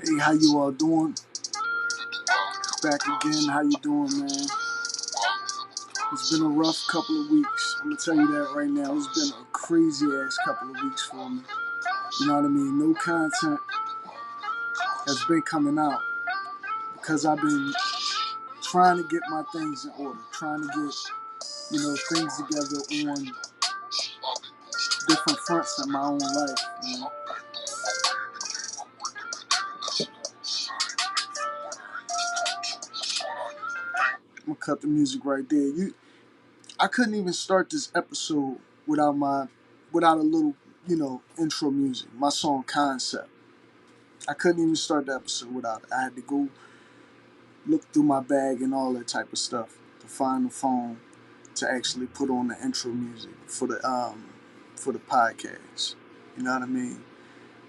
Hey, how you all doing? Back again. How you doing, man? It's been a rough couple of weeks. I'm gonna tell you that right now. It's been a crazy ass couple of weeks for me. You know what I mean? No content has been coming out because I've been trying to get my things in order, trying to get, things together on different fronts in my own life. I'm gonna cut the music right there. I couldn't even start this episode without a little, intro music. My song Concept. I couldn't even start the episode without it. I had to go look through my bag and all that type of stuff to find the phone to actually put on the intro music for the podcast. You know what I mean?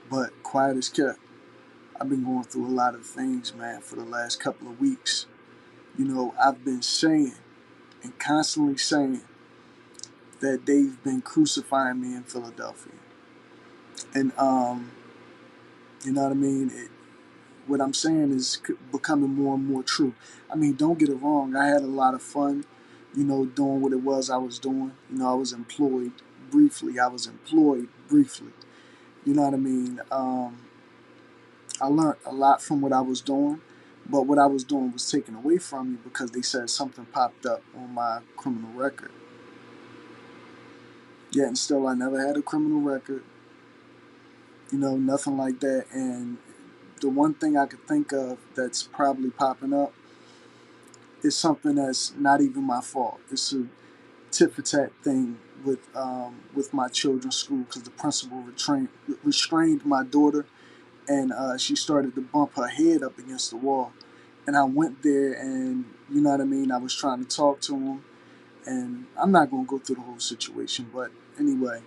But quiet as kept. I've been going through a lot of things, man, for the last couple of weeks. I've been saying and constantly saying that they've been crucifying me in Philadelphia. And you know what I mean? What I'm saying is becoming more and more true. I mean, don't get it wrong. I had a lot of fun, doing what it was I was doing. I was employed briefly. You know what I mean? I learned a lot from what I was doing, but what I was doing was taken away from me because they said something popped up on my criminal record. Yet and still, I never had a criminal record. Nothing like that. And the one thing I could think of that's probably popping up is something that's not even my fault. It's a tit for tat thing with my children's school because the principal restrained my daughter, and she started to bump her head up against the wall. And I went there, and you know what I mean. I was trying to talk to him, and I'm not gonna go through the whole situation, but anyway.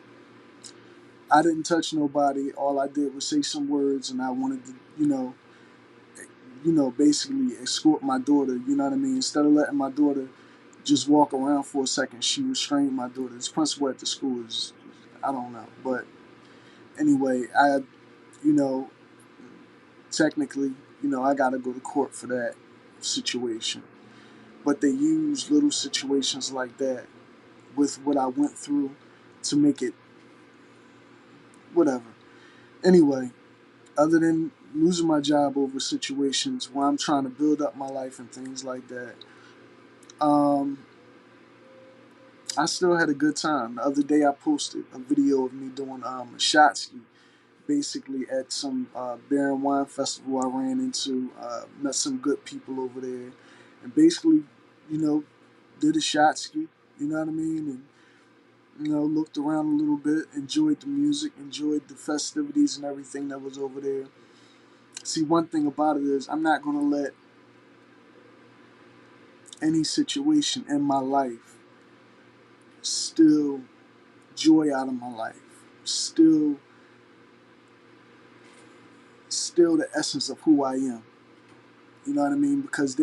I didn't touch nobody. All I did was say some words, and I wanted to, basically escort my daughter. You know what I mean? Instead of letting my daughter just walk around for a second, she restrained my daughter. This principal at the school is, I don't know, but anyway, you know, technically, I got to go to court for that situation. But they use little situations like that with what I went through to make it whatever. Anyway, other than losing my job over situations where I'm trying to build up my life and things like that, I still had a good time. The other day I posted a video of me doing a shot ski, basically at some beer and wine festival I ran into, met some good people over there, and basically, did a shot ski, you know what I mean? And, looked around a little bit, enjoyed the music, enjoyed the festivities and everything that was over there. See, one thing about it is I'm not going to let any situation in my life steal joy out of my life, steal the essence of who I am. You know what I mean? Because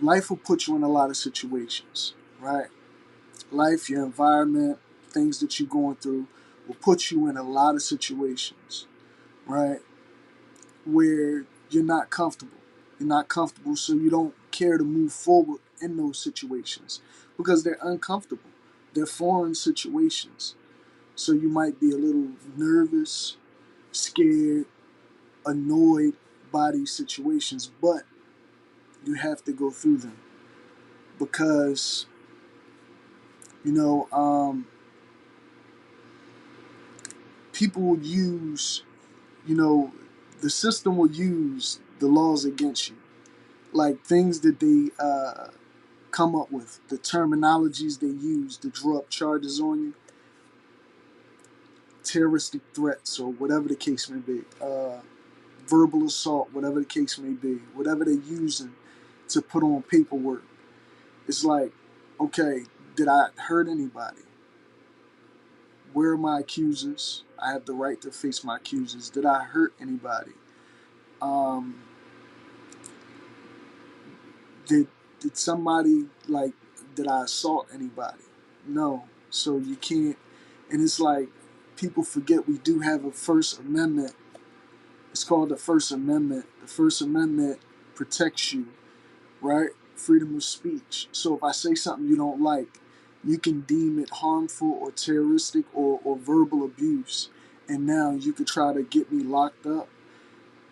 life will put you in a lot of situations, right? Life, your environment, things that you're going through will put you in a lot of situations, right? Where you're not comfortable. You're not comfortable, so you don't care to move forward in those situations because they're uncomfortable. They're foreign situations. So you might be a little nervous, scared, annoyed by these situations, but you have to go through them because, people will use, the system will use the laws against you. Like things that they come up with, the terminologies they use to draw up charges on you, terroristic threats or whatever the case may be, verbal assault, whatever the case may be, whatever they're using to put on paperwork. It's like, okay, did I hurt anybody? Where are my accusers? I have the right to face my accusers. Did I hurt anybody? Did somebody, did I assault anybody? No. So you can't, and it's like people forget we do have a First Amendment It's called the First Amendment. The First Amendment protects you, right? Freedom of speech. So if I say something you don't like, you can deem it harmful or terroristic or verbal abuse. And now you could try to get me locked up.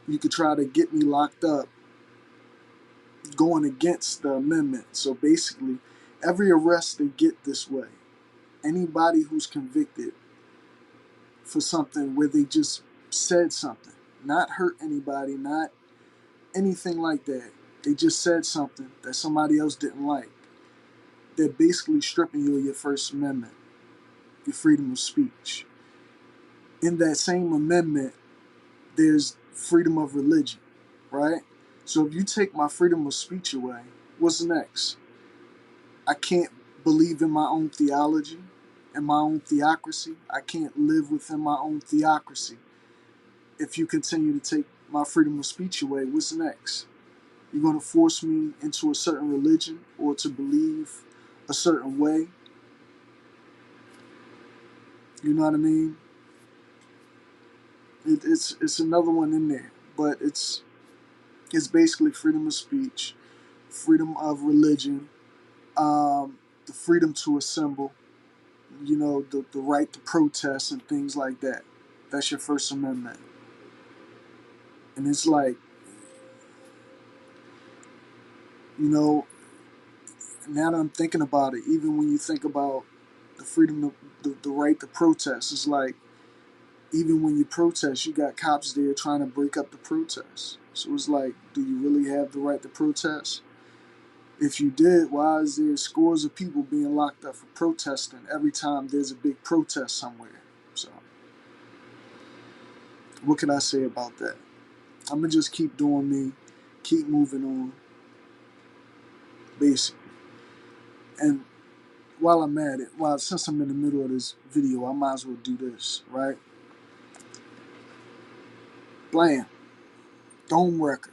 You could try to get me locked up going against the amendment. So basically, every arrest they get this way, anybody who's convicted for something where they just said something, not hurt anybody, not anything like that. They just said something that somebody else didn't like. They're basically stripping you of your First Amendment, your freedom of speech. In that same amendment, there's freedom of religion, right? So if you take my freedom of speech away, what's next? I can't believe in my own theology and my own theocracy. I can't live within my own theocracy. If you continue to take my freedom of speech away, what's next? You're going to force me into a certain religion or to believe a certain way. You know what I mean? It's another one in there, but it's basically freedom of speech, freedom of religion, the freedom to assemble, the right to protest and things like that. That's your First Amendment. And it's like, you know, now that I'm thinking about it, even when you think about the freedom, the right to protest, it's like, even when you protest, you got cops there trying to break up the protest. So it's like, do you really have the right to protest? If you did, why is there scores of people being locked up for protesting every time there's a big protest somewhere? So, what can I say about that? I'm gonna just keep doing me, keep moving on, basically. And while I'm at it, since I'm in the middle of this video, I might as well do this, right? Blam, Dome Wrecker.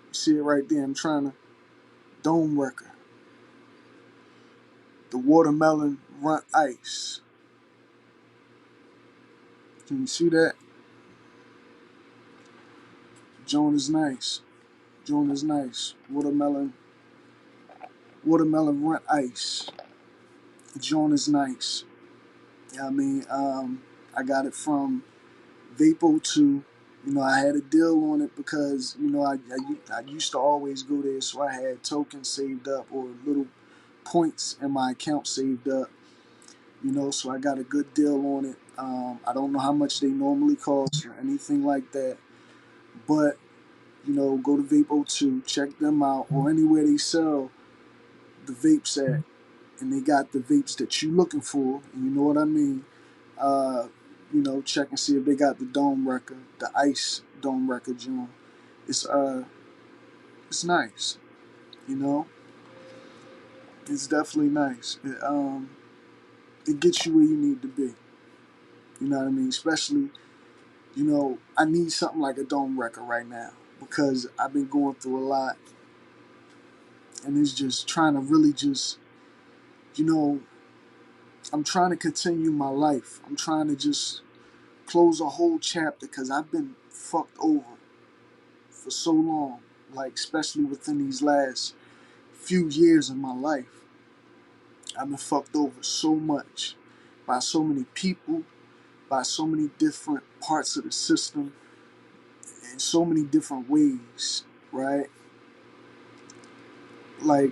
You see it right there. I'm trying to Dome Wrecker. The watermelon runt ice. Can you see that? Joan is nice. Joan is nice. Watermelon runt ice. Joan is nice. I mean, I got it from Vapo2. I had a deal on it because, I used to always go there, so I had tokens saved up or little points in my account saved up, so I got a good deal on it. I don't know how much they normally cost or anything like that, but, go to Vapo2, check them out, or anywhere they sell the vapes at, and they got the vapes that you looking for, and you know what I mean. Uh, check and see if they got the Dome Wrecker, the Ice Dome Wrecker joint. It's it's nice, you know. It's definitely nice. It gets you where you need to be. You know what I mean? Especially, I need something like a Dome Wrecker right now because I've been going through a lot, and it's just trying to really just, you know, I'm trying to continue my life. I'm trying to just close a whole chapter because I've been fucked over for so long, like especially within these last few years of my life. I've been fucked over so much by so many people, by so many different parts of the system, in so many different ways, right? Like,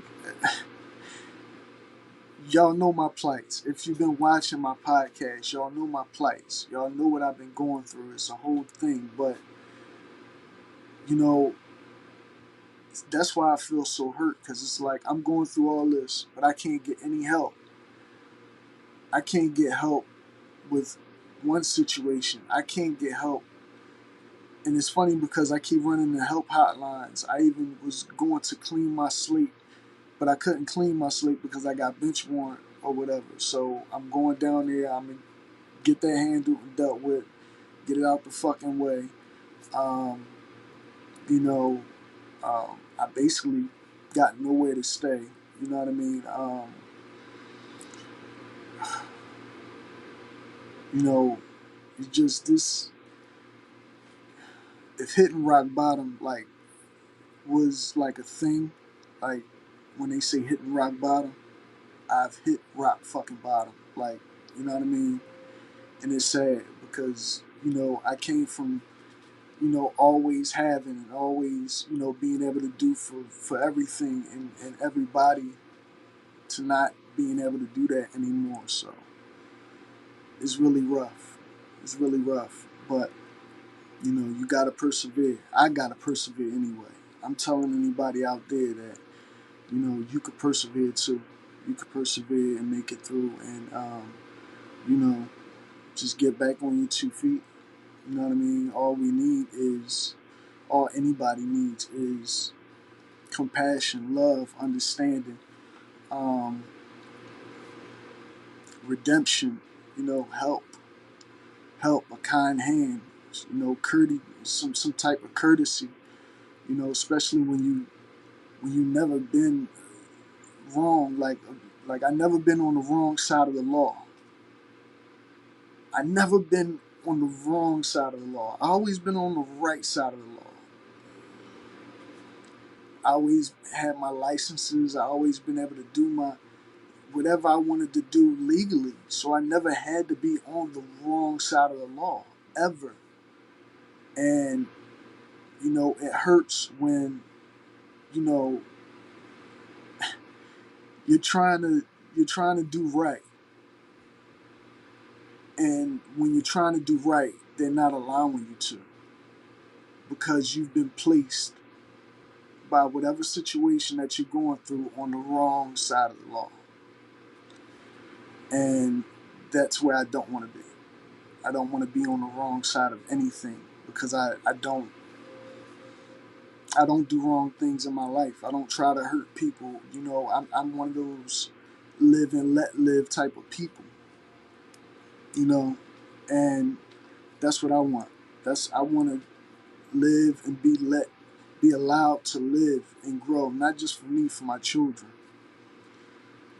y'all know my plights. If you've been watching my podcast, y'all know my plights. Y'all know what I've been going through. It's a whole thing, but you know, that's why I feel so hurt because it's like I'm going through all this, but I can't get any help. I can't get help with one situation. I can't get help. And it's funny because I keep running the help hotlines. I even was going to clean my slate, but I couldn't clean my slate because I got bench warrant or whatever. So I'm going down there. I'm going to get that handled and dealt with, get it out the fucking way. Um, you know, I basically got nowhere to stay. You know what I mean? You know, it's just this. if hitting rock bottom like was like a thing, like when they say hitting rock bottom, I've hit rock fucking bottom. Like, you know what I mean? And it's sad because, I came from, always having and always, being able to do for everything and everybody to not being able to do that anymore. So it's really rough. It's really rough. But, you gotta persevere. I gotta persevere anyway. I'm telling anybody out there that, you could persevere too. You could persevere and make it through and, you know, just get back on your 2 feet. You know what I mean? All anybody needs is compassion, love, understanding, um, redemption, help, a kind hand, courtesy, some type of courtesy, especially when you never been wrong, like I never been on the wrong side of the law. I never been on the wrong side of the law. I always been on the right side of the law. I always had my licenses. I always been able to do my whatever I wanted to do legally. So I never had to be on the wrong side of the law ever. And it hurts when you know you're trying to do right, and when you're trying to do right, they're not allowing you to because you've been placed by whatever situation that you're going through on the wrong side of the law. And that's where I don't want to be. I don't want to be on the wrong side of anything because I don't do wrong things in my life. I don't try to hurt people. I'm one of those live and let live type of people. You know, and that's what I want. I want to live and be allowed to live and grow, not just for me, for my children.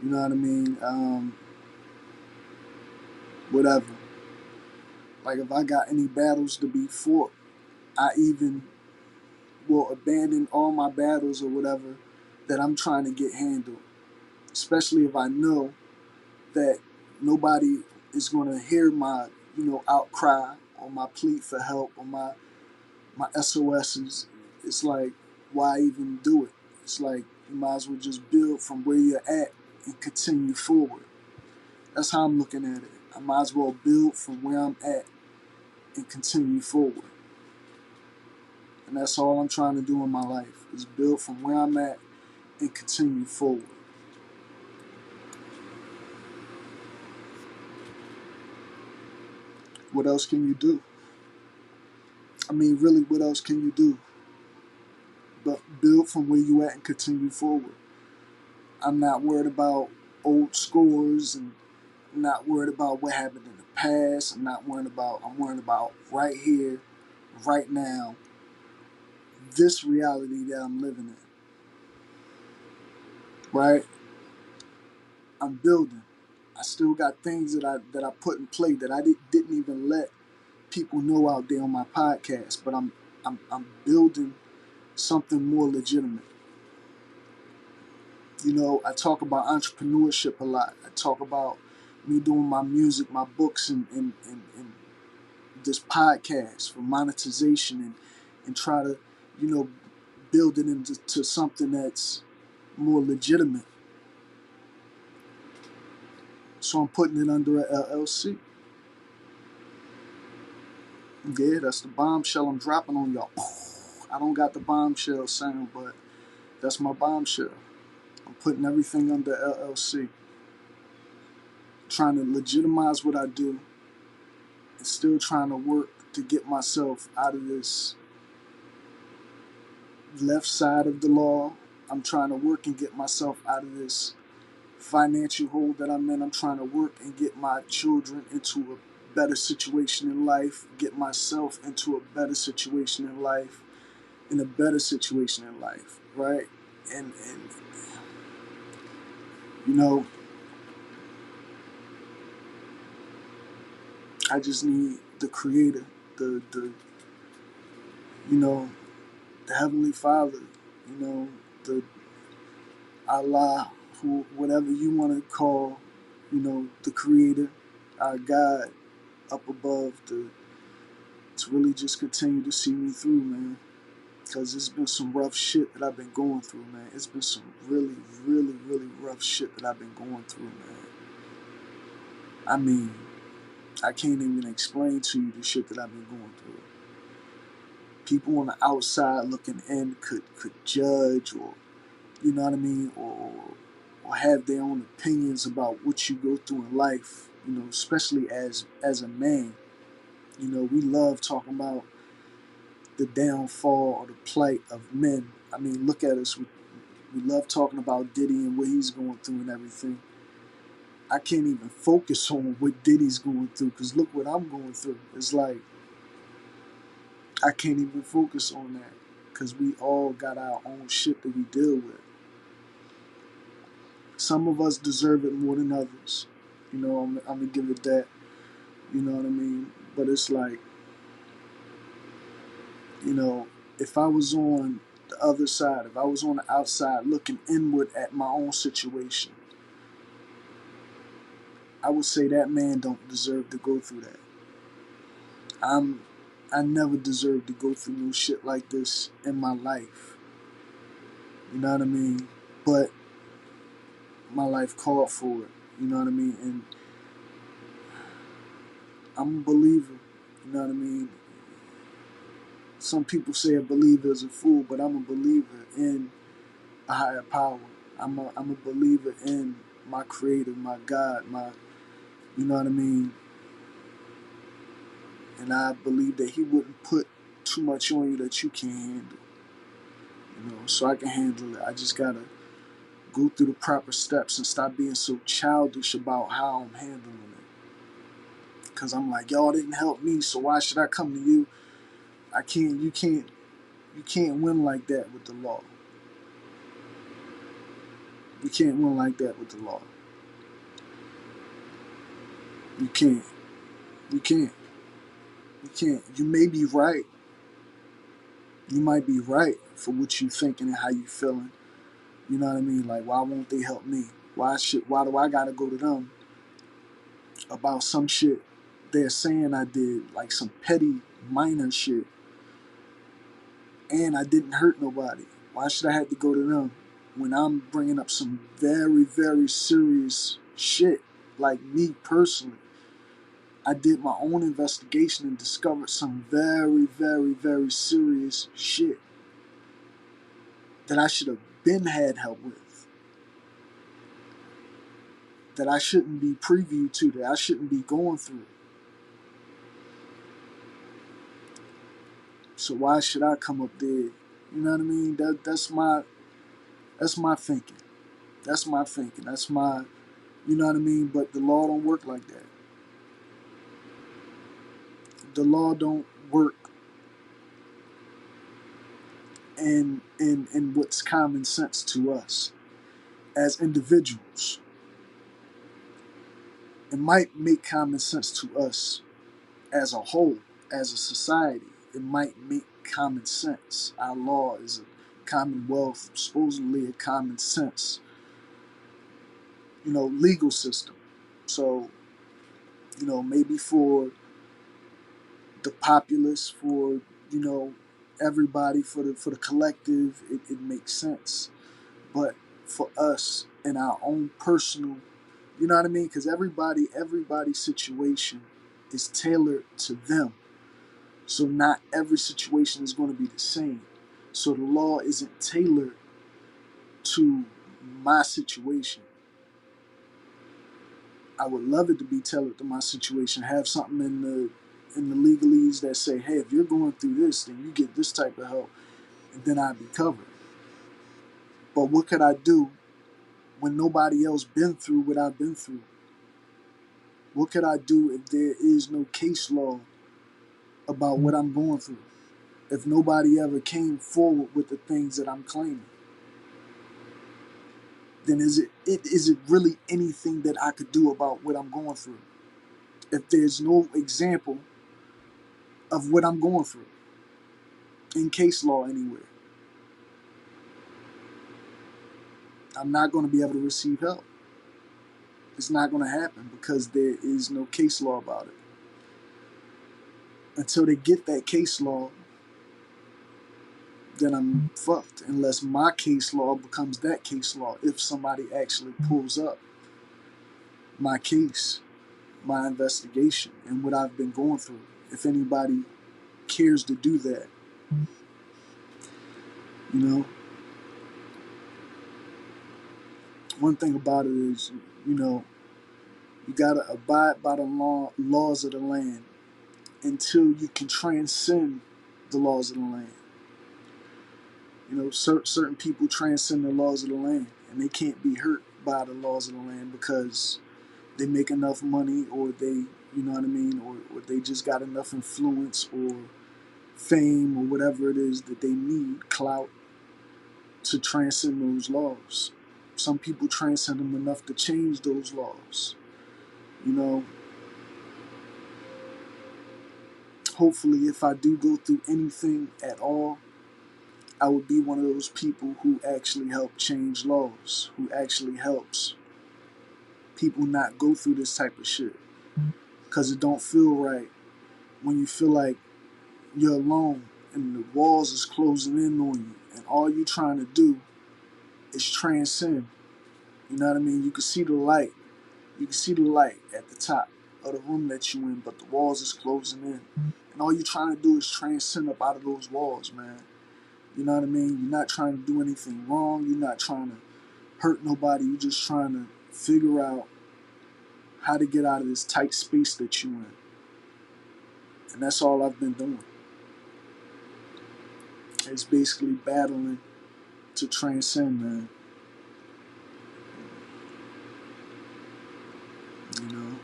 You know what I mean? Whatever. Like if I got any battles to be fought, I even will abandon all my battles or whatever that I'm trying to get handled. Especially if I know that nobody is going to hear my, outcry or my plea for help or my SOSs. It's like, why even do it? It's like you might as well just build from where you're at and continue forward. That's how I'm looking at it. I might as well build from where I'm at and continue forward. And that's all I'm trying to do in my life is build from where I'm at and continue forward. What else can you do? I mean, really, what else can you do? But build from where you at and continue forward. I'm not worried about old scores and I'm not worried about what happened in the past. I'm worried about right here, right now, this reality that I'm living in. Right? I'm building. I still got things that I put in play that I didn't even let people know out there on my podcast, but I'm building something more legitimate. I talk about entrepreneurship a lot. I talk about me doing my music, my books, and this podcast for monetization and try to, you know, build it into something that's more legitimate. So I'm putting it under a LLC. Yeah, that's the bombshell I'm dropping on y'all. I don't got the bombshell sound, but that's my bombshell. I'm putting everything under LLC. Trying to legitimize what I do and still trying to work to get myself out of this left side of the law. I'm trying to work and get myself out of this financial hole that I'm in. I'm trying to work and get my children into a better situation in life, get myself into a better situation in life, in a better situation in life, right? And you know, I just need the creator, the You know, the Heavenly Father, the Allah, who whatever you want to call, the Creator, our God up above, to really just continue to see me through, man. Because it's been some rough shit that I've been going through, man. It's been some really, really, really rough shit that I've been going through, man. I mean, I can't even explain to you the shit that I've been going through. People on the outside looking in could judge, or you know what I mean, or have their own opinions about what you go through in life. Especially as a man. We love talking about the downfall or the plight of men. I mean, look at us. We love talking about Diddy and what he's going through and everything. I can't even focus on what Diddy's going through because look what I'm going through. It's like I can't even focus on that because we all got our own shit that we deal with. Some of us deserve it more than others. I'm gonna give it that. You know what I mean? But it's like, you know, if I was on the other side, if I was on the outside looking inward at my own situation, I would say that man don't deserve to go through that. I never deserved to go through no shit like this in my life. You know what I mean? But my life called for it. You know what I mean? And I'm a believer. You know what I mean? Some people say a believer is a fool, but I'm a believer in a higher power. I'm a believer in my creator, my God, you know what I mean? And I believe that he wouldn't put too much on you that you can't handle. So I can handle it. I just gotta go through the proper steps and stop being so childish about how I'm handling it. Cause I'm like, y'all didn't help me, so why should I come to you? You can't win like that with the law. You can't win like that with the law. You can't. You can't. You can't. You may be right. You might be right for what you thinking and how you feeling. You know what I mean? Like, why won't they help me? Why do I gotta go to them about some shit they're saying I did, like some petty minor shit, and I didn't hurt nobody? Why should I have to go to them when I'm bringing up some very, very serious shit? Like me personally, I did my own investigation and discovered some very, very, very serious shit that I should have been had help with, that I shouldn't be privy to, that I shouldn't be going through. So why should I come up there? You know what I mean? That's my thinking. That's my thinking. That's my, you know what I mean? But the law don't work like that. The law don't work in what's common sense to us as individuals. It might make common sense to us as a whole, as a society. It might make common sense. Our law is a commonwealth, supposedly a common sense, legal system. So, maybe for the populace, for you know everybody, for the collective, it makes sense. But for us in our own personal, you know what I mean? Because everybody's situation is tailored to them. So not every situation is going to be the same. So the law isn't tailored to my situation. I would love it to be tailored to my situation. Have something in the legalese that say, hey, if you're going through this, then you get this type of help, and then I'd be covered. But what could I do when nobody else been through what I've been through? What could I do if there is no case law about what I'm going through? If nobody ever came forward with the things that I'm claiming, then is it really anything that I could do about what I'm going through? If there's no example of what I'm going through. in case law anywhere. I'm not going to be able to receive help. It's not going to happen because there is no case law about it. Until they get that case law, then I'm fucked. Unless my case law becomes that case law, if somebody actually pulls up my case, my investigation, and what I've been going through. If anybody cares to do that, you know. One thing about it is, you know, you gotta abide by the laws of the land until you can transcend the laws of the land. You know, certain people transcend the laws of the land, and they can't be hurt by the laws of the land because they make enough money, or they, you know what I mean, or they just got enough influence or fame or whatever it is that they need, clout, to transcend those laws. Some people transcend them enough to change those laws. You know, hopefully, if I do go through anything at all, I would be one of those people who actually help change laws, who actually helps people not go through this type of shit. Because it don't feel right when you feel like you're alone and the walls is closing in on you, and all you're trying to do is transcend. You know what I mean? You can see the light. You can see the light at the top of the room that you're in, but the walls is closing in. And all you're trying to do is transcend up out of those walls, man. You know what I mean? You're not trying to do anything wrong. You're not trying to hurt nobody. You're just trying to figure out how to get out of this tight space that you're in. And that's all I've been doing. It's basically battling to transcend, man. You know?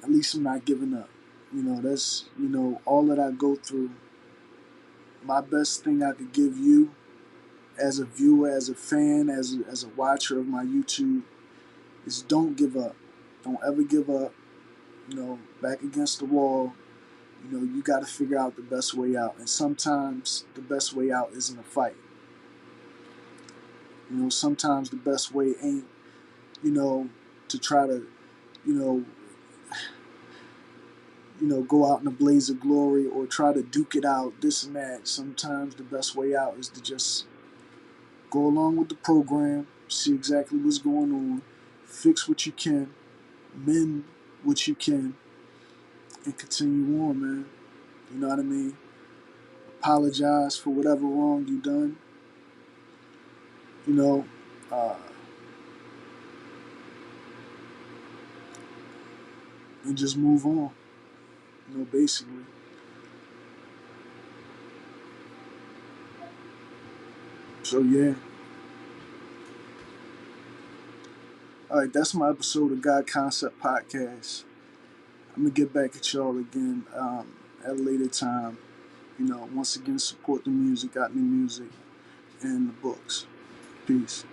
At least I'm not giving up. You know, that's, you know, all that I go through. My best thing I could give you as a viewer, as a fan, as a watcher of my YouTube is don't give up. Don't ever give up. You know, back against the wall. You know, you got to figure out the best way out. And sometimes the best way out isn't a fight. You know, sometimes the best way ain't, you know, to try to, you know, go out in a blaze of glory or try to duke it out, this and that. Sometimes the best way out is to just go along with the program, see exactly what's going on, fix what you can, mend what you can, and continue on, man. You know what I mean? Apologize for whatever wrong you done. You know, uh, and just move on. You know, basically. So yeah. All right, that's my episode of God Concept Podcast. I'm gonna get back at y'all again at a later time. You know, once again, support the music, got new music, and the books. Peace.